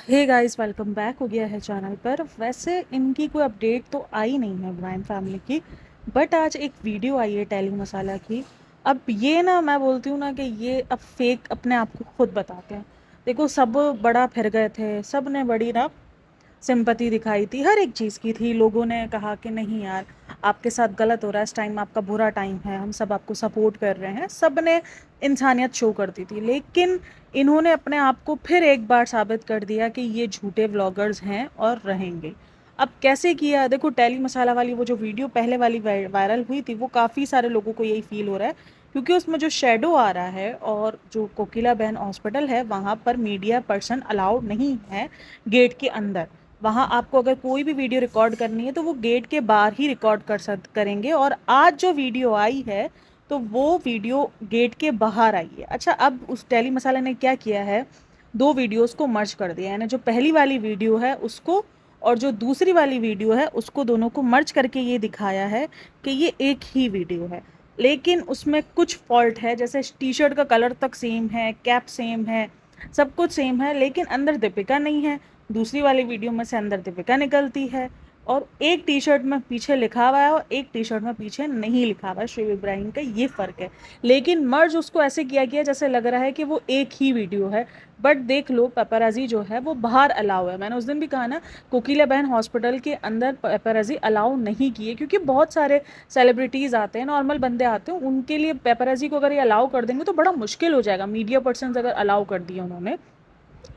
Hey guys, welcome back हो गया है चैनल पर। वैसे इनकी कोई अपडेट तो आई नहीं है ब्राइन फैमिली की, बट आज एक वीडियो आई है टेली मसाला की। अब ये ना, मैं बोलती हूँ ना कि ये अब फेक अपने आप को खुद बताते हैं। देखो, सब बड़ा फिर गए थे, सब ने बड़ी ना सिंपैथी दिखाई थी, हर एक चीज़ की थी। लोगों ने कहा कि नहीं यार, आपके साथ गलत हो रहा है, इस टाइम आपका बुरा टाइम है, हम सब आपको सपोर्ट कर रहे हैं, सब ने इंसानियत शो कर दी थी। लेकिन इन्होंने अपने आप को फिर एक बार साबित कर दिया कि ये झूठे व्लॉगर्स हैं और रहेंगे। अब कैसे किया? देखो, टेली मसाला वाली वो जो वीडियो पहले वाली वायरल हुई थी, वो काफ़ी सारे लोगों को यही फील हो रहा है, क्योंकि उसमें जो शेडो आ रहा है और जो कोकिला बहन हॉस्पिटल है वहाँ पर मीडिया पर्सन अलाउड नहीं है गेट के अंदर। वहाँ आपको अगर कोई भी वीडियो रिकॉर्ड करनी है तो वो गेट के बाहर ही रिकॉर्ड करेंगे। और आज जो वीडियो आई है तो वो वीडियो गेट के बाहर आई है। अच्छा, अब उस टेली मसाला ने क्या किया है, दो वीडियोस को मर्ज कर दिया, यानी जो पहली वाली वीडियो है उसको और जो दूसरी वाली वीडियो है उसको, दोनों को मर्ज करके ये दिखाया है कि ये एक ही वीडियो है। लेकिन उसमें कुछ फॉल्ट है, जैसे टी शर्ट का कलर तक सेम है, कैप सेम है, सब कुछ सेम है, लेकिन अंदर दीपिका नहीं है। दूसरी वाली वीडियो में से अंदर दीपिका निकलती है, और एक टी शर्ट में पीछे लिखा हुआ है और एक टी शर्ट में पीछे नहीं लिखा हुआ है शुएब इब्राहिम का, ये फ़र्क है। लेकिन मर्ज उसको ऐसे किया गया जैसे लग रहा है कि वो एक ही वीडियो है। बट देख लो, पेपराजी जो है वो बाहर अलाउ है। मैंने उस दिन भी कहा ना, कोकिला बहन हॉस्पिटल के अंदर पेपराजी अलाउ नहीं किए, क्योंकि बहुत सारे सेलिब्रिटीज़ आते हैं, नॉर्मल बंदे आते हैं, उनके लिए पेपराजी को अगर ये अलाउ कर देंगे तो बड़ा मुश्किल हो जाएगा। मीडिया पर्सन अगर अलाउ कर दिए उन्होंने,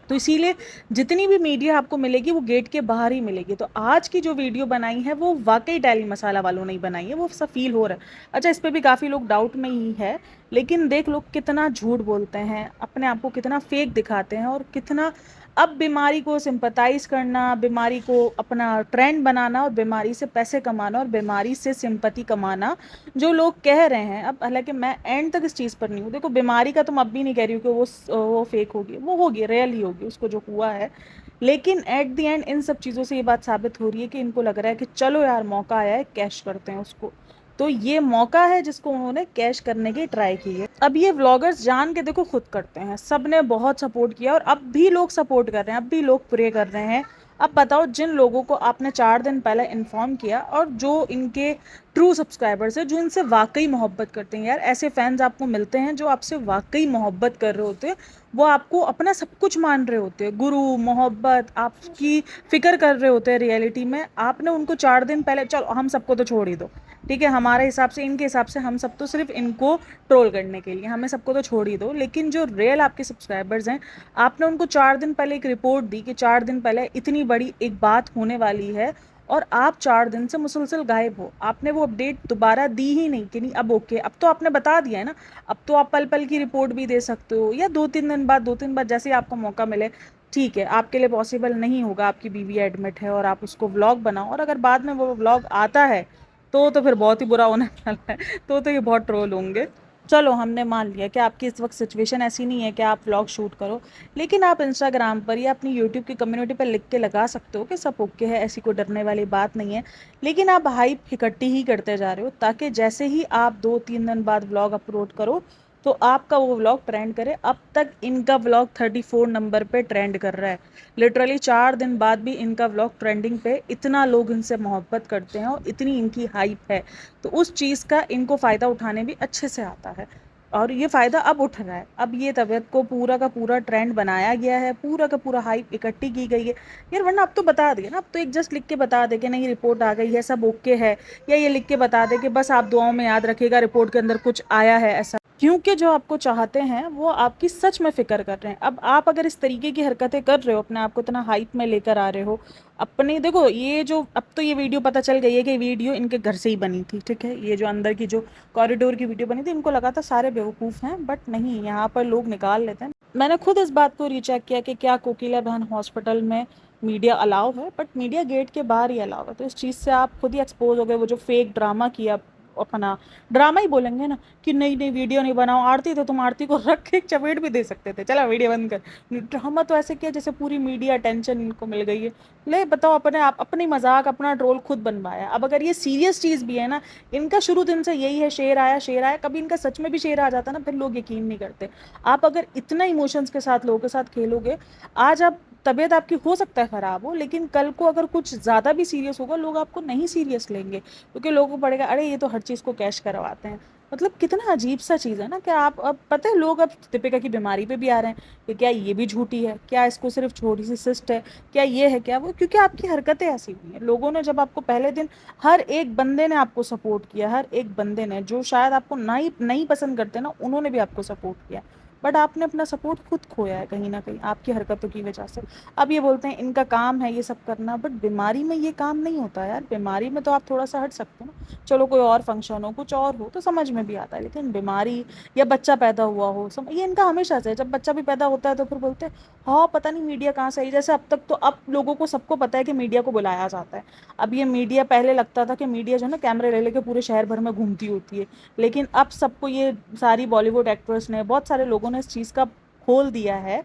तो इसीलिए जितनी भी मीडिया आपको मिलेगी वो गेट के बाहर ही मिलेगी। तो आज की जो वीडियो बनाई है वो वाकई टेली मसाला वालों ने ही बनाई है, वो सब फील हो रहा है। अच्छा, इस पे भी काफ़ी लोग डाउट में ही है, लेकिन देख लो कितना झूठ बोलते हैं, अपने आप को कितना फेक दिखाते हैं, और कितना अब बीमारी को सिंपैथाइज करना, बीमारी को अपना ट्रेंड बनाना, और बीमारी से पैसे कमाना, और बीमारी से सिंपैथी कमाना जो लोग कह रहे हैं। अब हालांकि मैं एंड तक इस चीज़ पर नहीं हूँ। देखो, बीमारी का तुम अब भी नहीं कह रही हो कि वो फेक होगी, वो होगी, रियल ही होगी, उसको जो हुआ है। लेकिन एट द एंड इन सब चीज़ों से ये बात साबित हो रही है कि इनको लग रहा है कि चलो यार, मौका आया है, कैश करते हैं उसको। तो ये मौका है जिसको उन्होंने कैश करने की ट्राई की है। अब ये व्लॉगर्स जान के देखो खुद करते हैं, सब ने बहुत सपोर्ट किया और अब भी लोग सपोर्ट कर रहे हैं, अब भी लोग प्रे कर रहे हैं। अब बताओ, जिन लोगों को आपने 4 दिन पहले इन्फॉर्म किया, और जो इनके ट्रू सब्सक्राइबर्स हैं, जो इनसे वाकई मोहब्बत करते हैं, यार ऐसे फैंस आपको मिलते हैं जो आपसे वाकई मोहब्बत कर रहे होते हैं, वो आपको अपना सब कुछ मान रहे होते हैं, गुरु मोहब्बत, आपकी फिक्र कर रहे होते हैं। रियलिटी में आपने उनको 4 दिन पहले, चलो हम सबको तो छोड़ ही दो, ठीक है, हमारे हिसाब से, इनके हिसाब से हम सब तो सिर्फ इनको ट्रोल करने के लिए, हमें सबको तो छोड़ ही दो। लेकिन जो रियल आपके सब्सक्राइबर्स हैं, आपने उनको 4 दिन पहले एक रिपोर्ट दी कि 4 दिन पहले इतनी बड़ी एक बात होने वाली है, और आप 4 दिन से मुसलसल गायब हो। आपने वो अपडेट दोबारा दी ही नहीं कि नहीं अब ओके, अब तो आपने बता दिया है ना। अब तो आप पल पल की रिपोर्ट भी दे सकते हो, या 2-3 दिन बाद, 2 दिन बाद, जैसे ही आपको मौका मिले। ठीक है, आपके लिए पॉसिबल नहीं होगा, आपकी बीवी एडमिट है और आप उसको व्लॉग बनाओ, और अगर बाद में वो व्लॉग आता है तो फिर बहुत ही बुरा होने वाला है, तो ये बहुत ट्रोल होंगे। चलो, हमने मान लिया कि आपकी इस वक्त सिचुएशन ऐसी नहीं है कि आप व्लॉग शूट करो, लेकिन आप इंस्टाग्राम पर या अपनी यूट्यूब की कम्युनिटी पर लिख के लगा सकते हो कि सब ओके है, ऐसी कोई डरने वाली बात नहीं है। लेकिन आप हाइप इकट्ठी ही करते जा रहे हो, ताकि जैसे ही आप 2-3 दिन बाद व्लॉग अपलोड करो तो आपका वो व्लॉग ट्रेंड करे। अब तक इनका व्लॉग 34 नंबर पे ट्रेंड कर रहा है। लिटरली 4 दिन बाद भी इनका व्लॉग ट्रेंडिंग पे, इतना लोग इनसे मोहब्बत करते हैं और इतनी इनकी हाइप है, तो उस चीज़ का इनको फ़ायदा उठाने भी अच्छे से आता है। और ये फ़ायदा अब उठ रहा है, अब ये तबीयत को पूरा का पूरा ट्रेंड बनाया गया है, पूरा का पूरा हाइप इकट्ठी की गई है। यार वरना अब तो बता दिए ना, अब तो एक जस्ट लिख के बता दे कि नहीं रिपोर्ट आ गई है, सब ओके है, या ये लिख के बता दे कि बस आप दुआओं में याद रखिएगा, रिपोर्ट के अंदर कुछ आया है ऐसा। क्योंकि जो आपको चाहते हैं वो आपकी सच में फ़िक्र कर रहे हैं। अब आप अगर इस तरीके की हरकतें कर रहे हो, अपने आप को इतना हाइप में लेकर आ रहे हो, अपने देखो, ये जो अब तो ये वीडियो पता चल गई है कि वीडियो इनके घर से ही बनी थी, ठीक है। ये जो अंदर की जो कॉरिडोर की वीडियो बनी थी, इनको लगा था सारे बेवकूफ़ हैं, बट नहीं, यहाँ पर लोग निकाल लेते हैं। मैंने खुद इस बात को रीचेक किया कि क्या कोकिला बहन हॉस्पिटल में मीडिया अलाउ है, बट मीडिया गेट के बाहर ही अलाउ है। तो इस चीज़ से आप खुद ही एक्सपोज हो गए। वो जो फेक ड्रामा किया, अपना ड्रामा ही बोलेंगे ना, कि नई नई वीडियो नहीं बनाओ, आरती तो तुम आरती को रख के एक चपेट भी दे सकते थे, चला वीडियो बंद कर। ड्रामा तो ऐसे किया जैसे पूरी मीडिया अटेंशन इनको मिल गई है। ले बताओ, अपने आप अपनी मजाक, अपना ट्रोल खुद बनवाया। अब अगर ये सीरियस चीज़ भी है ना, इनका शुरू दिन से यही है, शेर आया शेर आया, कभी इनका सच में भी शेर आ जाता ना, फिर लोग यकीन नहीं करते। आप अगर इतना इमोशंस के साथ लोगों के साथ खेलोगे, आज आप तबीयत आपकी हो सकता है ख़राब हो, लेकिन कल को अगर कुछ ज़्यादा भी सीरियस होगा, लोग आपको नहीं सीरियस लेंगे, क्योंकि लोगों को पड़ेगा अरे ये तो हर चीज़ को कैश करवाते हैं। मतलब कितना अजीब सा चीज़ है ना कि आप अब पता है लोग अब दीपिका की बीमारी पे भी आ रहे हैं कि क्या ये भी झूठी है, क्या इसको सिर्फ छोटी सी सिस्ट है, क्या ये है क्या वो, क्योंकि आपकी हरकतें ऐसी हुई हैं। लोगों ने जब आपको पहले दिन, हर एक बंदे ने आपको सपोर्ट किया, हर एक बंदे ने, जो शायद आपको नहीं नहीं पसंद करते ना, उन्होंने भी आपको सपोर्ट किया, बट आपने अपना सपोर्ट खुद खोया है कहीं ना कहीं आपकी हरकतों की वजह से। अब ये बोलते हैं इनका काम है ये सब करना, बट बीमारी में ये काम नहीं होता यार। बीमारी में तो आप थोड़ा सा हट सकते हो ना, चलो कोई और फंक्शन हो, कुछ और हो तो समझ में भी आता है, लेकिन बीमारी या बच्चा पैदा हुआ हो, ये इनका हमेशा से है। जब बच्चा भी पैदा होता है तो फिर बोलते हैं हाँ पता नहीं मीडिया कहाँ से आई। जैसे अब तक तो अब लोगों को सबको पता है कि मीडिया को बुलाया जाता है। अब ये मीडिया, पहले लगता था कि मीडिया जो है ना कैमरे ले लेके पूरे शहर भर में घूमती होती है, लेकिन अब सबको, ये सारी बॉलीवुड एक्ट्रेस ने, बहुत सारे लोगों ने इस चीज़ का खोल दिया है,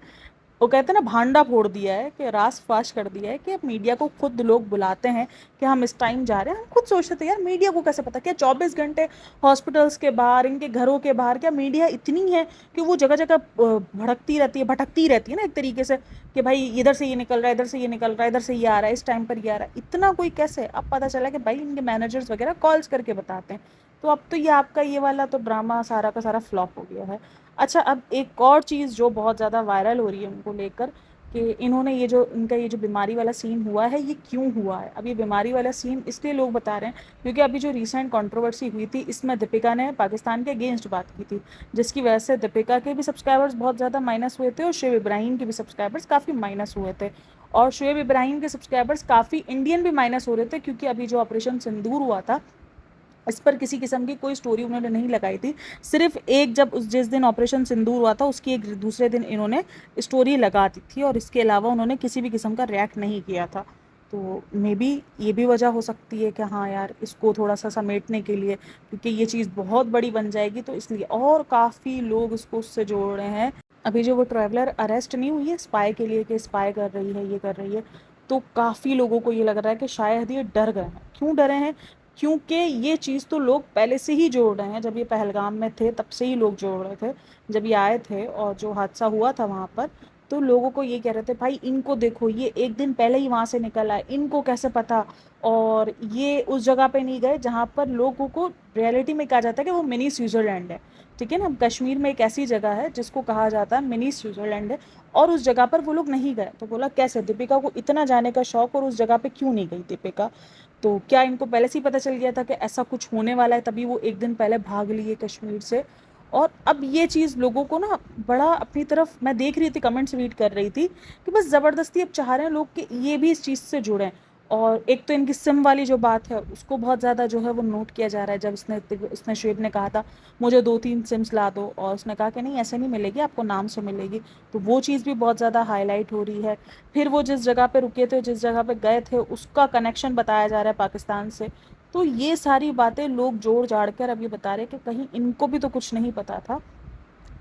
वो कहते हैं ना भांडा फोड़ दिया है, कि रास फाश कर दिया है कि अब मीडिया को खुद लोग बुलाते हैं कि हम इस टाइम जा रहे हैं। हम खुद सोचते थे यार मीडिया को कैसे पता, क्या 24 घंटे हॉस्पिटल्स के बाहर, इनके घरों के बाहर, क्या मीडिया इतनी है कि वो जगह जगह भटकती रहती है ना एक तरीके से, कि भाई इधर से ये निकल रहा है, इधर से ये निकल रहा है, इधर से ये आ रहा है, इस टाइम पर ये आ रहा है, इतना कोई कैसे। अब पता चला कि भाई इनके मैनेजर्स वगैरह कॉल्स करके बताते हैं। तो अब तो ये आपका ये वाला तो ड्रामा सारा का सारा फ्लॉप हो गया है। अच्छा, अब एक और चीज़ जो बहुत ज़्यादा वायरल हो रही है उनको लेकर, कि इन्होंने ये जो इनका ये जो बीमारी वाला सीन हुआ है, ये क्यों हुआ है। अब ये बीमारी वाला सीन इसलिए लोग बता रहे हैं क्योंकि अभी जो रिसेंट कंट्रोवर्सी हुई थी, इसमें दीपिका ने पाकिस्तान के अगेंस्ट बात की थी, जिसकी वजह से दीपिका के भी सब्सक्राइबर्स बहुत ज़्यादा माइनस हुए थे और शुएब इब्राहिम के भी सब्सक्राइबर्स काफ़ी माइनस हुए थे। और शुएब इब्राहिम के सब्सक्राइबर्स काफ़ी इंडियन भी माइनस हो रहे थे, क्योंकि अभी जो ऑपरेशन सिंदूर हुआ था, इस पर किसी किस्म की कोई स्टोरी उन्होंने नहीं लगाई थी। सिर्फ एक, जब उस जिस दिन ऑपरेशन सिंदूर हुआ था उसकी एक दूसरे दिन इन्होंने स्टोरी लगा दी थी, और इसके अलावा उन्होंने किसी भी किस्म का रिएक्ट नहीं किया था। तो मे बी ये भी वजह हो सकती है कि हाँ यार इसको थोड़ा सा समेटने के लिए, क्योंकि ये चीज़ बहुत बड़ी बन जाएगी तो इसलिए, और काफ़ी लोग इसको उससे जोड़ रहे हैं। अभी जो वो ट्रैवलर अरेस्ट नहीं हुई है स्पाई के लिए, कि स्पाई कर रही है, ये कर रही है, तो काफ़ी लोगों को ये लग रहा है कि शायद ये डर गए हैं। क्यों डरे हैं? क्योंकि ये चीज़ तो लोग पहले से ही जोड़ रहे हैं, जब ये पहलगाम में थे तब से ही लोग जोड़ रहे थे, जब ये आए थे और जो हादसा हुआ था वहाँ पर, तो लोगों को ये कह रहे थे भाई इनको देखो, ये एक दिन पहले ही वहाँ से निकल आए, इनको कैसे पता। और ये उस जगह पे नहीं गए जहाँ पर लोगों को रियलिटी में कहा जाता है कि वो मिनी स्विट्ज़रलैंड है। ठीक है ना, कश्मीर में एक ऐसी जगह है जिसको कहा जाता है मिनी स्विट्ज़रलैंड है, और उस जगह पर वो लोग नहीं गए। तो बोला कैसे, दीपिका को इतना जाने का शौक और उस जगह पे क्यों नहीं गई दीपिका। तो क्या इनको पहले से ही पता चल गया था कि ऐसा कुछ होने वाला है, तभी वो एक दिन पहले भाग लिए कश्मीर से। और अब ये चीज़ लोगों को ना बड़ा अपनी तरफ, मैं देख रही थी कमेंट्स रीड कर रही थी कि बस ज़बरदस्ती अब चाह रहे हैं लोग कि ये भी इस चीज़ से जुड़ें। और एक तो इनकी सिम वाली जो बात है उसको बहुत ज़्यादा जो है वो नोट किया जा रहा है। जब इसने शुएब ने कहा था मुझे 2-3 सिम्स ला दो, और उसने कहा कि नहीं ऐसे नहीं मिलेगी, आपको नाम से मिलेगी, तो वो चीज़ भी बहुत ज़्यादा हाईलाइट हो रही है। फिर वो जिस जगह पे रुके थे, जिस जगह पे गए थे, उसका कनेक्शन बताया जा रहा है पाकिस्तान से। तो ये सारी बातें लोग जोड़ जाड़ कर अब ये बता रहे हैं कि कहीं इनको भी तो कुछ नहीं पता था।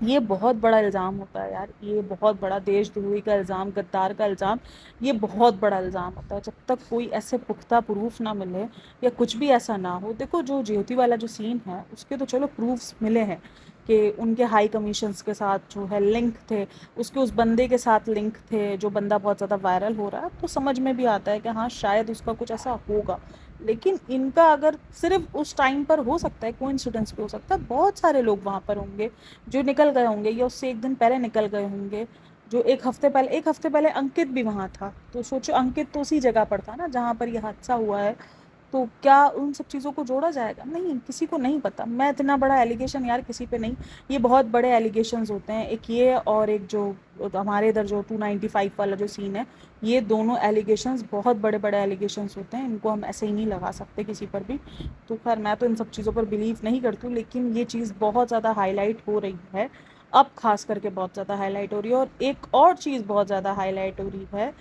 ये बहुत बड़ा इल्ज़ाम होता है यार, ये बहुत बड़ा देशद्रोही का इल्ज़ाम, गद्दार का इल्ज़ाम, ये बहुत बड़ा इल्ज़ाम होता है। जब तक कोई ऐसे पुख्ता प्रूफ ना मिले या कुछ भी ऐसा ना हो, देखो जो ज्योति वाला जो सीन है उसके तो चलो प्रूफ्स मिले हैं कि उनके हाई कमीशंस के साथ जो है लिंक थे, उसके उस बंदे के साथ लिंक थे, जो बंदा बहुत ज़्यादा वायरल हो रहा है, तो समझ में भी आता है कि हाँ शायद उसका कुछ ऐसा होगा। लेकिन इनका अगर सिर्फ उस टाइम पर हो सकता है, कोइंसिडेंस भी हो सकता है, बहुत सारे लोग वहाँ पर होंगे जो निकल गए होंगे या उससे एक दिन पहले निकल गए होंगे, जो एक हफ्ते पहले अंकित भी वहाँ था। तो सोचो अंकित तो उसी जगह पर था ना जहाँ पर यह हादसा हुआ है। तो क्या उन सब चीज़ों को जोड़ा जाएगा? नहीं, किसी को नहीं पता। मैं इतना बड़ा एलिगेशन यार किसी पे नहीं, ये बहुत बड़े एलिगेशंस होते हैं, एक ये और एक जो हमारे इधर जो 295 वाला जो सीन है, ये दोनों एलिगेशंस बहुत बड़े बड़े एलिगेशंस होते हैं, इनको हम ऐसे ही नहीं लगा सकते किसी पर भी। तो खैर मैं तो इन सब चीज़ों पर बिलीव नहीं करती हूँ, लेकिन ये चीज़ बहुत ज़्यादा हाईलाइट हो रही है, अब खास करके बहुत ज़्यादा हाईलाइट हो रही है। और एक और चीज़ बहुत ज़्यादा हाईलाइट हो रही है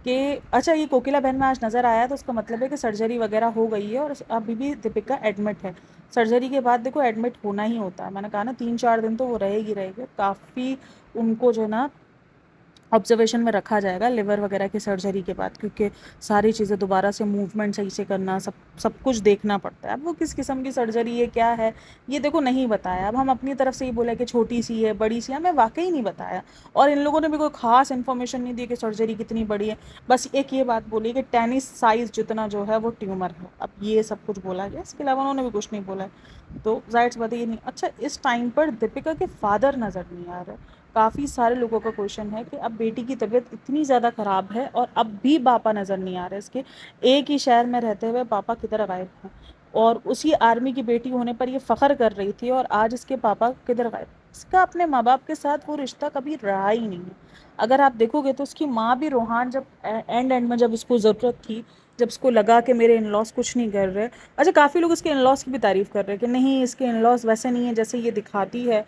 कि अच्छा ये कोकिला बहन में आज नज़र आया, तो उसका मतलब है कि सर्जरी वगैरह हो गई है और अभी भी दीपिका एडमिट है। सर्जरी के बाद देखो एडमिट होना ही होता है, मैंने कहा ना 3-4 दिन तो वो रहेगी रहेगी, काफ़ी उनको जो है ना ऑब्जर्वेशन में रखा जाएगा लिवर वगैरह की सर्जरी के बाद, क्योंकि सारी चीज़ें दोबारा से मूवमेंट सही से करना, सब सब कुछ देखना पड़ता है। अब वो किस किस्म की सर्जरी है, क्या है, ये देखो नहीं बताया। अब हम अपनी तरफ से ही बोला कि छोटी सी है, बड़ी सी है, हमें वाकई नहीं बताया। और इन लोगों ने भी कोई खास इन्फॉर्मेशन नहीं दी कि सर्जरी कितनी बड़ी है। बस एक ये बात बोली कि टेनिस साइज जितना जो है वो ट्यूमर है। अब ये सब कुछ बोला गया, इसके अलावा उन्होंने भी कुछ नहीं बोला है। तो जाहिर सी बात है ये नहीं। अच्छा, इस टाइम पर दीपिका के फादर नज़र नहीं आ रहे। काफ़ी सारे लोगों का क्वेश्चन है कि अब बेटी की तबीयत इतनी ज़्यादा ख़राब है और अब भी पापा नज़र नहीं आ रहे इसके। एक ही शहर में रहते हुए पापा किधर गायब हैं, और उसी आर्मी की बेटी होने पर ये फ़ख्र कर रही थी, और आज इसके पापा किधर गायब। इसका अपने माँ बाप के साथ वो रिश्ता कभी रहा ही नहीं है। अगर आप देखोगे तो उसकी माँ भी, रोहान, जब एंड में जब उसको ज़रूरत थी, जब उसको लगा कि मेरे इन लॉस कुछ नहीं कर रहे। अच्छा, काफ़ी लोग इसके इन लॉस की भी तारीफ़ कर रहे हैं कि नहीं, इसके इन लॉस वैसे नहीं है जैसे ये दिखाती है।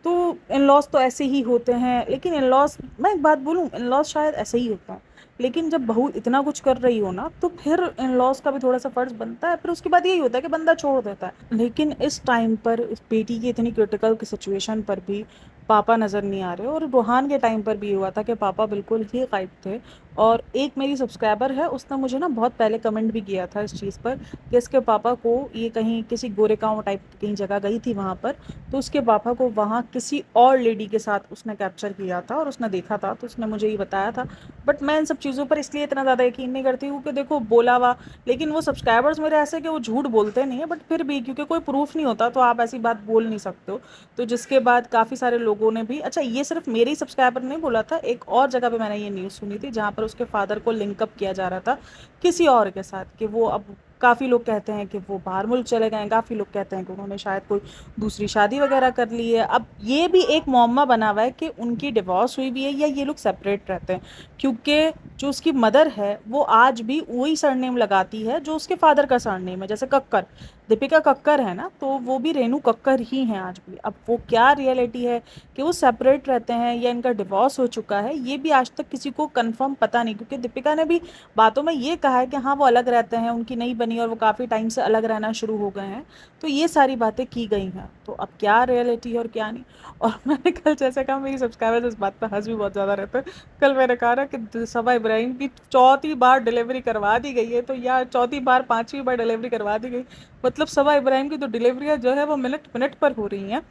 तो इन लॉस तो ऐसे ही होते हैं, लेकिन इन लॉस, मैं एक बात बोलूँ, इन लॉस शायद ऐसे ही होता है, लेकिन जब बहू इतना कुछ कर रही हो ना, तो फिर इन लॉस का भी थोड़ा सा फ़र्ज़ बनता है। फिर उसके बाद यही होता है कि बंदा छोड़ देता है। लेकिन इस टाइम पर इस बेटी की इतनी क्रिटिकल की सिचुएशन पर भी पापा नज़र नहीं आ रहे। और रूहान के टाइम पर भी हुआ था कि पापा बिल्कुल ही गायब थे। और एक मेरी सब्सक्राइबर है, उसने मुझे ना बहुत पहले कमेंट भी किया था इस चीज़ पर कि इसके पापा को, ये कहीं किसी गोरेगांव टाइप की कहीं जगह गई थी वहाँ पर, तो उसके पापा को वहाँ किसी और लेडी के साथ उसने कैप्चर किया था और उसने देखा था, तो उसने मुझे ये बताया था। बट मैं इन सब चीज़ों पर इसलिए इतना ज़्यादा यकीन नहीं करती हूँ कि देखो बोला हुआ, लेकिन वो सब्सक्राइबर्स मेरे ऐसे कि वो झूठ बोलते नहीं है, बट फिर भी क्योंकि कोई प्रूफ नहीं होता तो आप ऐसी बात बोल नहीं सकते हो। तो जिसके बाद काफ़ी सारे लोगों ने भी, अच्छा ये सिर्फ मेरे ही सब्सक्राइबर ने बोला था, एक और जगह पे मैंने ये न्यूज़ सुनी थी जहाँ पर उसके फादर को लिंकअप किया जा रहा था किसी और के साथ, कि वो अब, काफ़ी लोग कहते हैं कि वो बाहर मुल्क चले गए हैं, काफ़ी लोग कहते हैं कि उन्होंने शायद कोई दूसरी शादी वगैरह कर ली है। अब ये भी एक मुअम्मा बना हुआ है कि उनकी डिवोर्स हुई भी है या ये लोग सेपरेट रहते हैं, क्योंकि जो उसकी मदर है वो आज भी वही सरनेम लगाती है जो उसके फादर का सरनेम है। जैसे कक्कर, दीपिका कक्कर है ना, तो वो भी रेनू कक्कर ही हैं आज भी। अब वो क्या रियलिटी है कि वो सेपरेट रहते हैं या इनका डिवोर्स हो चुका है, ये भी आज तक किसी को कंफर्म पता नहीं, क्योंकि दीपिका ने भी बातों में ये कहा है कि हाँ वो अलग रहते हैं, उनकी नहीं बनी और वो काफ़ी टाइम से अलग रहना शुरू हो गए हैं। तो ये सारी बातें की गई हैं, तो अब क्या रियलिटी है और क्या नहीं। और मैंने कल जैसे कहा, मेरी सब्सक्राइबर्स इस बात पर हंस भी बहुत ज़्यादा रहते हैं। कल मैंने कहा ना कि सबा इब्राहिम की चौथी बार डिलीवरी करवा दी गई है, तो या चौथी बार, पांचवी बार डिलीवरी करवा दी गई, मतलब सबा इब्राहिम की तो डिलीवरियाँ जो है वो मिनट मिनट पर हो रही हैं,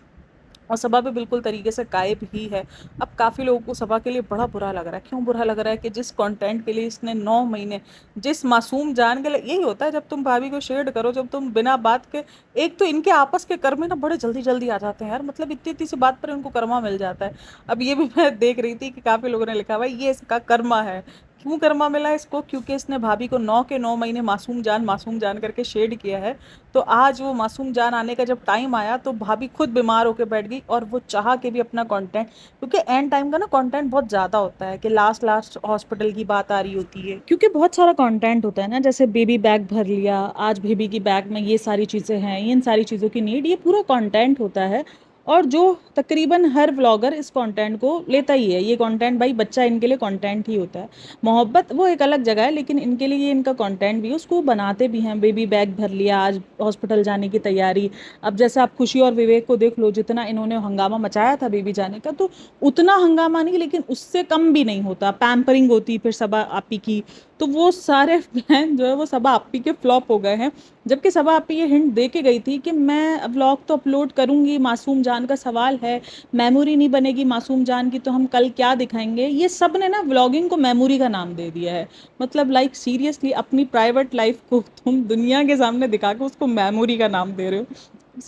और सबा भी बिल्कुल तरीके से गायब ही है। अब काफ़ी लोगों को सबा के लिए बड़ा बुरा लग रहा है। क्यों बुरा लग रहा है कि जिस कंटेंट के लिए इसने 9 महीने, जिस मासूम जान के लिए, यही होता है जब तुम भाभी को शेड करो, जब तुम बिना बात के, एक तो इनके आपस के कर्म ना बड़े जल्दी जल्दी आ जाते हैं यार, मतलब इतनी इतनी सी बात पर इनको कर्मा मिल जाता है। अब ये भी मैं देख रही थी कि काफ़ी लोगों ने लिखा भाई ये इसका कर्मा है। क्यों कर्मा मिला इसको? क्योंकि इसने भाभी को 9 के 9 महीने मासूम जान करके शेड किया है। तो आज वो मासूम जान आने का जब टाइम आया तो भाभी खुद बीमार होकर बैठ गई, और वो चाह के भी अपना कंटेंट, क्योंकि एंड टाइम का ना कंटेंट बहुत ज़्यादा होता है कि लास्ट लास्ट हॉस्पिटल की बात आ रही होती है, क्योंकि बहुत सारा कंटेंट होता है ना, जैसे बेबी बैग भर लिया, आज बेबी की बैग में ये सारी चीज़ें हैं, इन सारी चीज़ों की नीड, ये पूरा कंटेंट होता है। और जो तकरीबन हर व्लॉगर इस कंटेंट को लेता ही है, ये कंटेंट भाई बच्चा इनके लिए कंटेंट ही होता है। मोहब्बत वो एक अलग जगह है, लेकिन इनके लिए ये इनका कंटेंट भी है, उसको बनाते भी हैं। बेबी बैग भर लिया, आज हॉस्पिटल जाने की तैयारी। अब जैसे आप खुशी और विवेक को देख लो, जितना इन्होंने हंगामा मचाया था बेबी जाने का, तो उतना हंगामा नहीं, लेकिन उससे कम भी नहीं होता। पैम्परिंग होती फिर सबा आपी की, तो वो सारे प्लान जो है वो सबा आपी के फ्लॉप हो गए हैं। जबकि सबा आपी ये हिंट दे के गई थी कि मैं व्लॉग तो अपलोड करूंगी, मासूम जान का सवाल है, मेमोरी नहीं बनेगी मासूम जान की तो हम कल क्या दिखाएंगे। ये सब ने ना व्लॉगिंग को मेमोरी का नाम दे दिया है। मतलब लाइक सीरियसली अपनी प्राइवेट लाइफ को तुम दुनिया के सामने दिखा के उसको मेमोरी का नाम दे रहे हो।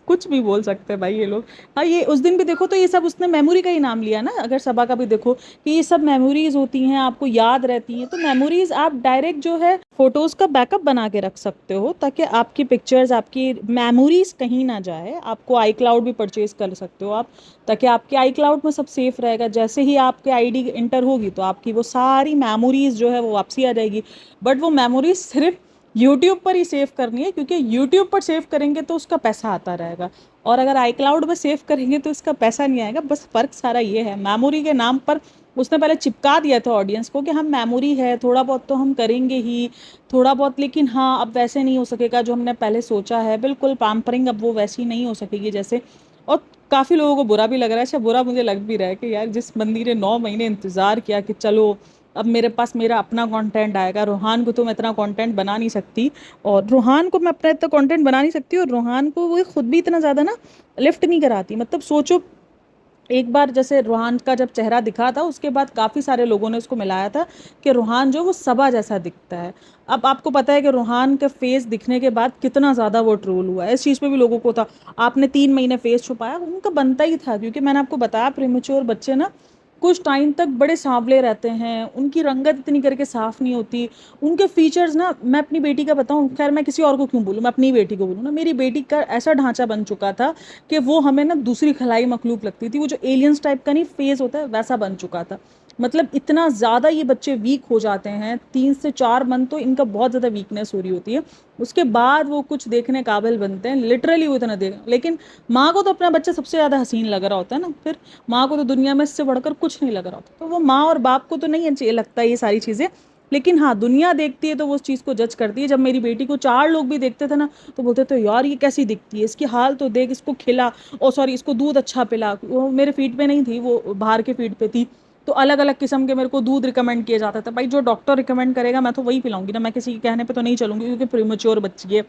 कुछ भी बोल सकते हैं भाई ये लोग। हाँ, ये उस दिन भी देखो तो ये सब उसने मेमोरी का ही नाम लिया ना। अगर सबा का भी देखो कि ये सब मेमोरीज होती हैं, आपको याद रहती हैं, तो मेमोरीज आप डायरेक्ट जो है फोटोज का बैकअप बना के रख सकते हो, ताकि आपकी पिक्चर्स, आपकी मेमोरीज कहीं ना जाए। आपको आई क्लाउड भी परचेज कर सकते हो आप, ताकि आपके आई क्लाउड में सब सेफ रहेगा। जैसे ही आपके आईडी इंटर होगी तो आपकी वो सारी मेमोरीज जो है वो वापसी आ जाएगी। बट वो मेमोरीज सिर्फ यूट्यूब पर ही सेव करनी है, क्योंकि यूट्यूब पर सेव करेंगे तो उसका पैसा आता रहेगा, और अगर आई क्लाउड में सेव करेंगे तो इसका पैसा नहीं आएगा। बस फ़र्क सारा ये है, मेमोरी के नाम पर उसने पहले चिपका दिया था ऑडियंस को कि हम मेमोरी है, थोड़ा बहुत तो हम करेंगे ही, थोड़ा बहुत, लेकिन हाँ अब वैसे नहीं हो सकेगा जो हमने पहले सोचा है। बिल्कुल पैम्परिंग अब वो वैसी नहीं हो सकेगी जैसे। और काफ़ी लोगों को बुरा भी लग रहा है, अच्छा बुरा मुझे लग भी रहा है कि यार जिस बंदी ने 9 महीने इंतज़ार किया कि चलो अब मेरे पास मेरा अपना कंटेंट आएगा, रूहान को तो मैं इतना कंटेंट बना नहीं सकती, और रूहान को मैं अपना इतना कंटेंट बना नहीं सकती, और रूहान को वो खुद भी इतना ज़्यादा ना लिफ्ट नहीं कराती। मतलब सोचो, एक बार जैसे रूहान का जब चेहरा दिखा था उसके बाद काफ़ी सारे लोगों ने उसको मिलाया था कि रूहान जो वो सबा जैसा दिखता है। अब आपको पता है कि रूहान का फेस दिखने के बाद कितना ज़्यादा वो ट्रोल हुआ है, इस चीज़ पे भी लोगों को था आपने 3 महीने फेस छुपाया, उनका बनता ही था, क्योंकि मैंने आपको बताया प्रीमेच्योर बच्चे ना कुछ टाइम तक बड़े सांवले रहते हैं, उनकी रंगत इतनी करके साफ नहीं होती, उनके फीचर्स ना, मैं अपनी बेटी का बताऊं, खैर मैं किसी और को क्यों बोलूं, मैं अपनी बेटी को बोलूं ना, मेरी बेटी का ऐसा ढांचा बन चुका था कि वो हमें ना दूसरी खलाई मखलूक लगती थी, वो जो एलियंस टाइप का नहीं फेस होता है वैसा बन चुका था। मतलब इतना ज़्यादा ये बच्चे वीक हो जाते हैं, 3 से 4 मंथ तो इनका बहुत ज़्यादा वीकनेस हो रही होती है, उसके बाद वो कुछ देखने काबिल बनते हैं, लिटरली वो इतना देख, लेकिन माँ को तो अपना बच्चा सबसे ज़्यादा हसीन लग रहा होता है ना, फिर माँ को तो दुनिया में इससे बढ़कर कुछ नहीं लग रहा होता, तो वो माँ और बाप को तो नहीं अच्छी लगता ये सारी चीज़ें, लेकिन हाँ दुनिया देखती है तो वो उस चीज़ को जज करती है। जब मेरी बेटी को 4 लोग भी देखते थे ना तो बोलते थे यार ये कैसी दिखती है, इसकी हाल तो देख, इसको खिला, ओ सॉरी इसको दूध अच्छा पिला, वो मेरे फीड पे नहीं थी, वो बाहर के फीड पे थी, तो अलग अलग किस्म के मेरे को दूध रिकमेंड किए जाता था, भाई जो डॉक्टर रिकमेंड करेगा मैं तो वही पिलाऊंगी ना, मैं किसी के कहने पे तो नहीं चलूंगी, क्योंकि प्रीमेच्योर बच्ची है।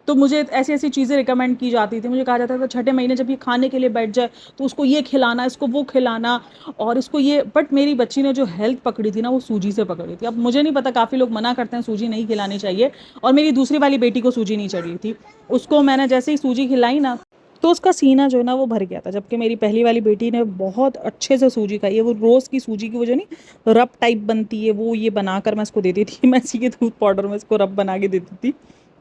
तो मुझे ऐसी ऐसी चीज़ें रिकमेंड की जाती थी, मुझे कहा जाता था छठे महीने जब ये खाने के लिए बैठ जाए तो उसको ये खिलाना, इसको वो खिलाना, और इसको ये, बट मेरी बच्ची ने जो हेल्थ पकड़ी थी ना वो सूजी से पकड़ी थी। अब मुझे नहीं पता, काफ़ी लोग मना करते हैं सूजी नहीं खिलानी चाहिए, और मेरी दूसरी वाली बेटी को सूजी नहीं चढ़ी थी, उसको मैंने जैसे ही सूजी खिलाई ना तो उसका सीना जो है ना वो भर गया था, जबकि मेरी पहली वाली बेटी ने बहुत अच्छे से सूजी खाई है, वो रोज़ की सूजी की वो जो नहीं रब टाइप बनती है वो ये बनाकर मैं इसको देती थी मैं इसी के दूध पाउडर में इसको रब बना के देती थी,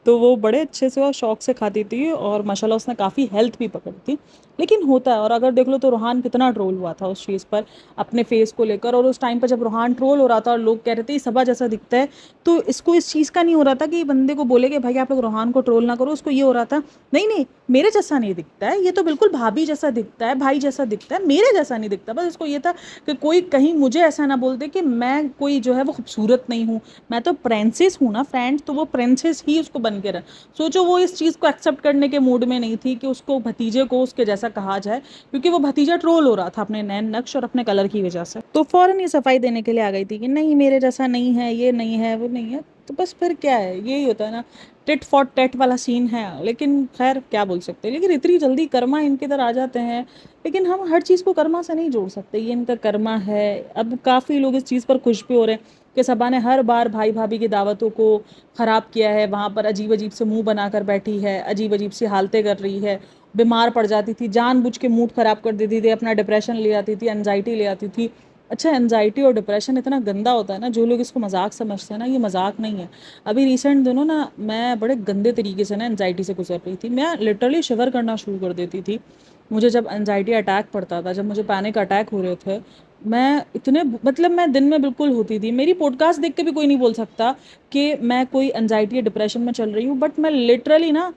तो वो बड़े अच्छे से और शौक से खाती थी, और माशाल्लाह उसने काफ़ी हेल्थ भी पकड़ी थी। लेकिन होता है, और अगर देख लो तो रूहान कितना ट्रोल हुआ था उस चीज़ पर अपने फेस को लेकर, और उस टाइम पर जब रूहान ट्रोल हो रहा था और लोग कह रहे थे ये सबा जैसा दिखता है, तो इसको इस चीज़ का नहीं हो रहा था कि बंदे को बोले कि भाई आप लोग रूहान को ट्रोल ना करो, उसको ये हो रहा था नहीं नहीं मेरे जैसा नहीं दिखता है, ये तो बिल्कुल भाभी जैसा दिखता है, भाई जैसा दिखता है, मेरे जैसा नहीं दिखता, बस इसको ये था कि कोई कहीं मुझे ऐसा ना बोल दे कि मैं कोई जो है वो खूबसूरत नहीं हूँ, मैं तो प्रिंसेस हूँ ना फ्रेंड्स, तो वो प्रिंसेस ही उसको बन के रहे। सोचो वो इस चीज़ को एक्सेप्ट करने के मूड में नहीं थी कि उसको भतीजे को उसके जैसा कहा जाए, क्योंकि वो भतीजा ट्रोल हो रहा था अपने नैन नक्श और अपने कलर की वजह से, तो फौरन ये सफाई देने के लिए आ गई थी कि नहीं मेरे जैसा नहीं है, ये नहीं है, वो नहीं है, तो बस फिर क्या है, यही होता है ना, टिट फॉर टेट वाला सीन है, लेकिन खैर क्या बोल सकते हैं, लेकिन इतनी जल्दी कर्मा इनके इधर आ जाते हैं, लेकिन हम हर चीज़ को कर्मा से नहीं जोड़ सकते, ये इनका कर्मा है। अब काफ़ी लोग इस चीज़ पर खुश भी हो रहे हैं कि सबा ने हर बार भाई भाभी की दावतों को ख़राब किया है, वहाँ पर अजीब अजीब से मुंह बनाकर बैठी है, अजीब अजीब सी हालतें कर रही है, बीमार पड़ जाती थी, जानबूझ के मूड ख़राब कर देती थी, अपना डिप्रेशन ले आती थी, एनजाइटी ले आती थी। अच्छा एनजाइटी और डिप्रेशन इतना गंदा होता है ना, जो लोग इसको मजाक समझते हैं ना, ये मजाक नहीं है। अभी रिसेंट दिनों ना मैं बड़े गंदे तरीके से ना एनजाइटी से गुजर रही थी, मैं लिटरली शिवर करना शुरू कर देती थी, मुझे जब एनजाइटी अटैक पड़ता था, जब मुझे पैनिक अटैक हो रहे थे, मैं इतने मतलब मैं दिन में बिल्कुल होती थी, मेरी पॉडकास्ट देख के भी कोई नहीं बोल सकता कि मैं कोई एनजाइटी या डिप्रेशन में चल रही हूँ, बट मैं लिटरली ना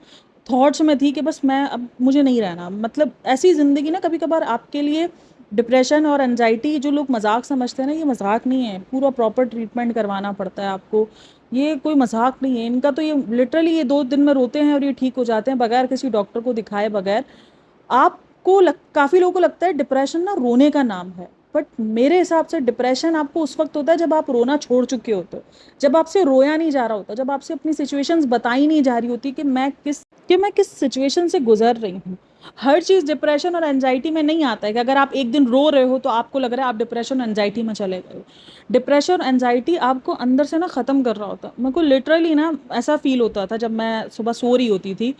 थॉट्स में थी कि बस मैं अब मुझे नहीं रहना, मतलब ऐसी ज़िंदगी ना कभी कभार आपके लिए डिप्रेशन और एनजाइटी जो लोग मजाक समझते हैं ना, ये मजाक नहीं है, पूरा प्रॉपर ट्रीटमेंट करवाना पड़ता है आपको, ये कोई मजाक नहीं है इनका, तो ये लिटरली ये 2 दिन में रोते हैं और ये ठीक हो जाते हैं बगैर किसी डॉक्टर को दिखाए बगैर। आपको काफ़ी लोगों को लगता है डिप्रेशन ना रोने का नाम है, बट मेरे हिसाब से डिप्रेशन आपको उस वक्त होता है जब आप रोना छोड़ चुके होते हो, जब आपसे रोया नहीं जा रहा होता, जब आपसे अपनी सिचुएशंस बताई नहीं जा रही होती कि मैं किस सिचुएशन से गुजर रही हूँ। हर चीज़ डिप्रेशन और एनजाइटी में नहीं आता है कि अगर आप एक दिन रो रहे हो तो आपको लग रहा है आप डिप्रेशन एनजाइटी में चले गए हो। डिप्रेशन एनजाइटी आपको अंदर से ना ख़त्म कर रहा होता, मेरे को लिटरली ना ऐसा फील होता था जब मैं सुबह सो रही होती थी,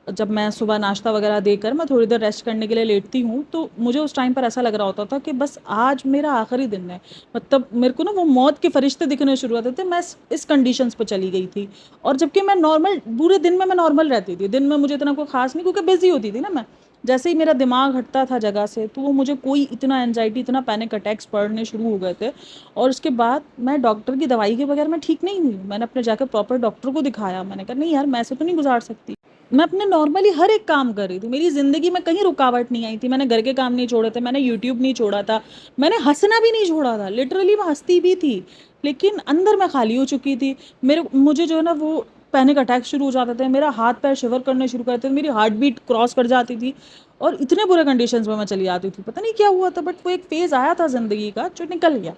जब मैं सुबह नाश्ता वगैरह देकर मैं थोड़ी देर रेस्ट करने के लिए लेटती हूँ, तो मुझे उस टाइम पर ऐसा लग रहा होता था कि बस आज मेरा आखिरी दिन है, मतलब मेरे को ना वो मौत के फरिश्ते दिखने शुरू होते थे, मैं इस कंडीशंस पर चली गई थी। और जबकि मैं नॉर्मल पूरे दिन में मैं नॉर्मल रहती थी, दिन में मुझे इतना कोई खास नहीं, क्योंकि बिजी होती थी ना मैं, जैसे ही मेरा दिमाग हटता था जगह से तो वो मुझे कोई इतना एनजाइटी इतना पैनिक अटैक्स पड़ने शुरू हो गए थे। और उसके बाद मैं डॉक्टर की दवाई के बगैर मैं ठीक नहीं हुई, मैंने अपने जाकर प्रॉपर डॉक्टर को दिखाया, मैंने कहा नहीं यार मैं ऐसे तो नहीं गुजार सकती, मैं अपने नॉर्मली हर एक काम कर रही थी, मेरी ज़िंदगी में कहीं रुकावट नहीं आई थी, मैंने घर के काम नहीं छोड़े थे, मैंने यूट्यूब नहीं छोड़ा था, मैंने हंसना भी नहीं छोड़ा था, लिटरली मैं हंसती भी थी, लेकिन अंदर मैं खाली हो चुकी थी। मुझे जो है ना वो पैनिक अटैक शुरू हो जाते थे, मेरा हाथ पैर शिवर करने शुरू करते थे, मेरी हार्ट बीट क्रॉस कर जाती थी और इतने बुरे कंडीशंस में मैं चली जाती थी। पता नहीं क्या हुआ था, बट वो एक फेज़ आया था ज़िंदगी का जो निकल गया।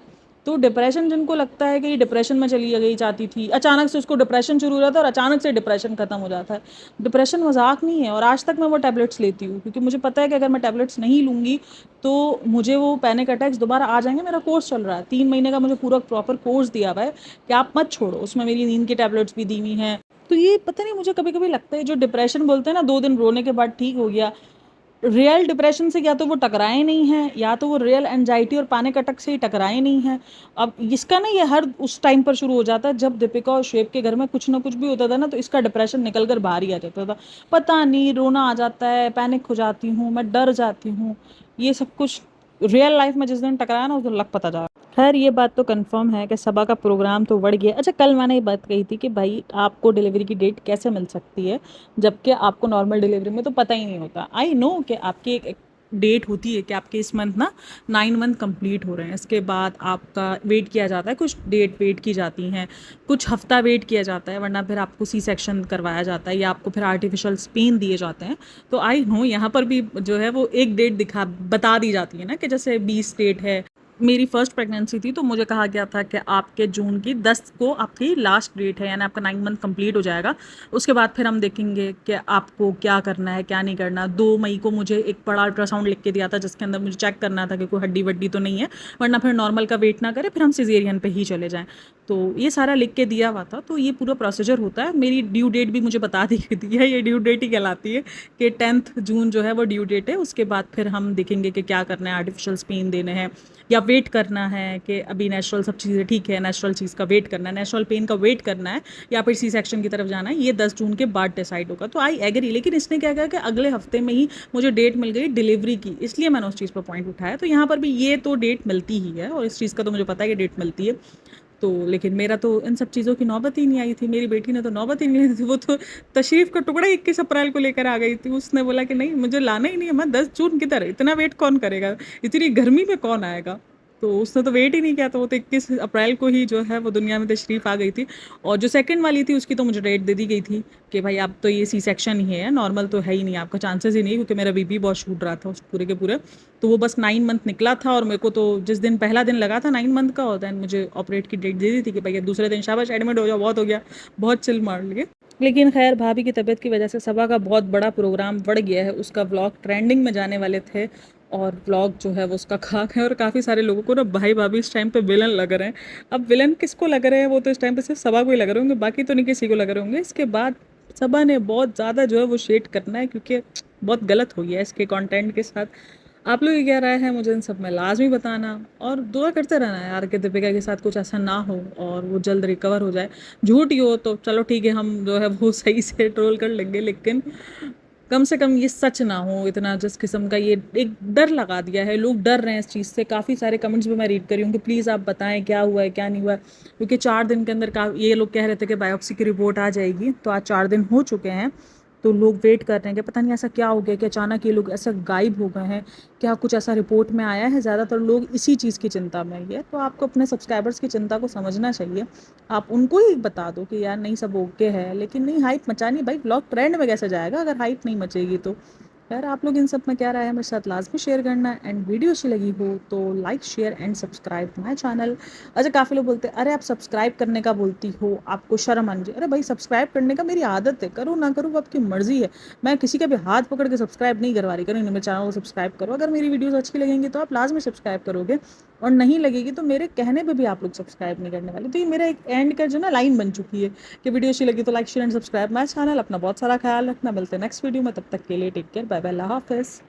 तो डिप्रेशन, जिनको लगता है कि ये डिप्रेशन में चली गई जाती थी, अचानक से उसको डिप्रेशन शुरू हो जाता है और अचानक से डिप्रेशन खत्म हो जाता है। डिप्रेशन मजाक नहीं है, और आज तक मैं वो टैबलेट्स लेती हूँ क्योंकि मुझे पता है कि अगर मैं टैबलेट्स नहीं लूँगी तो मुझे वो पैनिक अटैक्स दोबारा आ जाएंगे। मेरा कोर्स चल रहा है, 3 महीने का मुझे पूरा प्रॉपर कोर्स दिया हुआ है कि आप मत छोड़ो, उसमें मेरी नींद की टैबलेट्स भी दी हुई हैं। तो ये पता नहीं, मुझे कभी कभी लगता है जो डिप्रेशन बोलते हैं ना 2 दिन रोने के बाद ठीक हो गया, रियल डिप्रेशन से या तो वो टकराए नहीं हैं, या तो वो रियल एंजाइटी और पैनिक अटैक से ही टकराए नहीं हैं। अब इसका ना ये हर उस टाइम पर शुरू हो जाता है जब दीपिका और शुएब के घर में कुछ ना कुछ भी होता था ना, तो इसका डिप्रेशन निकल कर बाहर ही आ जाता था। पता नहीं, रोना आ जाता है, पैनिक हो जाती हूँ, मैं डर जाती हूँ, ये सब कुछ रियल लाइफ में जिस दिन टकराया ना उस दिन लग पता जा। खैर ये बात तो कंफर्म है कि सबा का प्रोग्राम तो बढ़ गया। अच्छा, कल मैंने ये बात कही थी कि भाई आपको डिलीवरी की डेट कैसे मिल सकती है जबकि आपको नॉर्मल डिलीवरी में तो पता ही नहीं होता। आई नो कि आपकी एक डेट होती है कि आपके इस मंथ ना 9 मंथ कंप्लीट हो रहे हैं, इसके बाद आपका वेट किया जाता है, कुछ डेट वेट की जाती हैं, कुछ हफ्ता वेट किया जाता है, वरना फिर आपको सी सेक्शन करवाया जाता है या आपको फिर आर्टिफिशियल स्पेन दिए जाते हैं। तो आई नो यहाँ पर भी जो है वो एक डेट बता दी जाती है ना, कि जैसे 20 डेट है। मेरी फर्स्ट प्रेगनेंसी थी तो मुझे कहा गया था कि आपके जून की 10 को आपकी लास्ट डेट है, यानी आपका 9 मंथ कंप्लीट हो जाएगा। उसके बाद फिर हम देखेंगे कि आपको क्या करना है क्या नहीं करना। 2 मई को मुझे एक बड़ा अल्ट्रासाउंड लिख के दिया था जिसके अंदर मुझे चेक करना था कि कोई हड्डी वड्डी तो नहीं है, वरना फिर नॉर्मल का वेट ना करें, फिर हम सिजेरियन पे ही चले जाएँ। तो ये सारा लिख के दिया हुआ था, तो ये पूरा प्रोसीजर होता है। मेरी ड्यू डेट भी मुझे बता दी गई है, ये ड्यू डेट ही कहलाती है कि 10 जून जो है वो ड्यू डेट है। उसके बाद फिर हम देखेंगे कि क्या करना है, आर्टिफिशियल स्पेन देने हैं या वेट करना है कि अभी नेचुरल सब चीज़ें ठीक है, नेचुरल चीज़ का वेट करना है, नेचुरल पेन का वेट करना है, या फिर सी सेक्शन की तरफ जाना है। ये 10 जून के बाद डिसाइड होगा। तो आई एग्री, लेकिन इसने क्या कहा कि अगले हफ्ते में ही मुझे डेट मिल गई डिलीवरी की, इसलिए मैंने उस चीज़ पर पॉइंट उठाया। तो यहाँ पर भी ये तो डेट मिलती ही है, और इस चीज़ का तो मुझे पता है कि डेट मिलती है। तो लेकिन मेरा तो इन सब चीज़ों की नौबत ही नहीं आई थी, मेरी बेटी ने तो नौबत ही नहीं ली थी। वो तो तशरीफ़ का टुकड़ा 21 अप्रैल को लेकर आ गई थी। उसने बोला कि नहीं मुझे लाना ही नहीं है, मैं 10 जून किधर, इतना वेट कौन करेगा, इतनी गर्मी में कौन आएगा। तो उसने तो वेट ही नहीं किया, तो वो तो 21 अप्रैल को ही जो है वो दुनिया में तशरीफ़ आ गई थी। और जो सेकंड वाली थी उसकी तो मुझे डेट दे दी गई थी कि भाई अब तो ये सी सेक्शन ही है, नॉर्मल तो है ही नहीं, आपका चांसेस ही नहीं, क्योंकि मेरा बीपी बहुत शूट रहा था उस पूरे के पूरे। तो वो बस 9 मंथ निकला था, और मेरे को तो जिस दिन पहला दिन लगा था 9 मंथ का, और दैन मुझे ऑपरेट की डेट दे दी थी कि भाई दूसरे दिन शाबाश एडमिट हो जाओ, बहुत हो गया, बहुत चिल मार लिए। लेकिन खैर भाभी की तबीयत की वजह से सबा का बहुत बड़ा प्रोग्राम बढ़ गया है। उसका व्लॉग ट्रेंडिंग में जाने वाले थे, और व्लॉग जो है वो उसका खाक है। और काफ़ी सारे लोगों को ना भाई भाभी इस टाइम पे विलन लग रहे हैं। अब विलन किसको लग रहे हैं, वो तो इस टाइम पे सिर्फ सबा को ही लग रहे होंगे, बाकी तो नहीं किसी को लग रहे होंगे। इसके बाद सबा ने बहुत ज़्यादा जो है वो शेड करना है, क्योंकि बहुत गलत हो गया है इसके कंटेंट के साथ। आप लोग की क्या राय है मुझे इन सब में लाजमी बताना, और दुआ करते रहना यार कि दीपिका के साथ कुछ ऐसा ना हो और वो जल्द रिकवर हो जाए। झूठ ही हो तो चलो ठीक है, हम जो है वो सही से ट्रोल कर लेंगे, लेकिन कम से कम ये सच ना हो इतना। जिस किस्म का ये एक डर लगा दिया है, लोग डर रहे हैं इस चीज़ से। काफ़ी सारे कमेंट्स भी मैं रीड करी हूँ कि प्लीज़ आप बताएं क्या हुआ है क्या नहीं हुआ है, क्योंकि 4 दिन के अंदर का ये लोग कह रहे थे कि बायोप्सी की रिपोर्ट आ जाएगी, तो आज 4 दिन हो चुके हैं। तो लोग वेट कर रहे हैं कि पता नहीं ऐसा क्या हो गया कि अचानक ये लोग ऐसा गायब हो गए हैं, क्या कुछ ऐसा रिपोर्ट में आया है। ज़्यादातर लोग इसी चीज़ की चिंता में ही है। तो आपको अपने सब्सक्राइबर्स की चिंता को समझना चाहिए, आप उनको ही बता दो कि यार नहीं सब ओके है, लेकिन नहीं हाइप मचानी। भाई ब्लॉग ट्रेंड में कैसे जाएगा अगर हाइप नहीं मचेगी। तो यार आप लोग इन सब में क्या राय है मेरे साथ लाजमी शेयर करना, एंड वीडियो अच्छी लगी हो तो like share and subscribe my channel. अच्छा, काफ़ी लोग बोलते हैं अरे आप सब्सक्राइब करने का बोलती हो, आपको शर्म आनी चाहिए। अरे भाई सब्सक्राइब करने का मेरी आदत है, करो ना करो वो आपकी मर्जी है। मैं किसी का भी हाथ पकड़ के सब्सक्राइब नहीं करवा रही, करो मेरे चैनल को सब्सक्राइब करो। अगर मेरी वीडियोज़ अच्छी लगेंगी तो आप लाजमी सब्सक्राइब करोगे, और नहीं लगेगी तो मेरे कहने पे भी आप लोग सब्सक्राइब नहीं करने वाले। तो ये मेरा एक एंड का जो ना लाइन बन चुकी है कि वीडियो अच्छी लगी तो like share and subscribe my channel. अपना बहुत सारा ख्याल रखना, मिलते हैं नेक्स्ट वीडियो में, तब तक के लिए टेक केयर, बाय बाय, अल्लाह हाफिज़।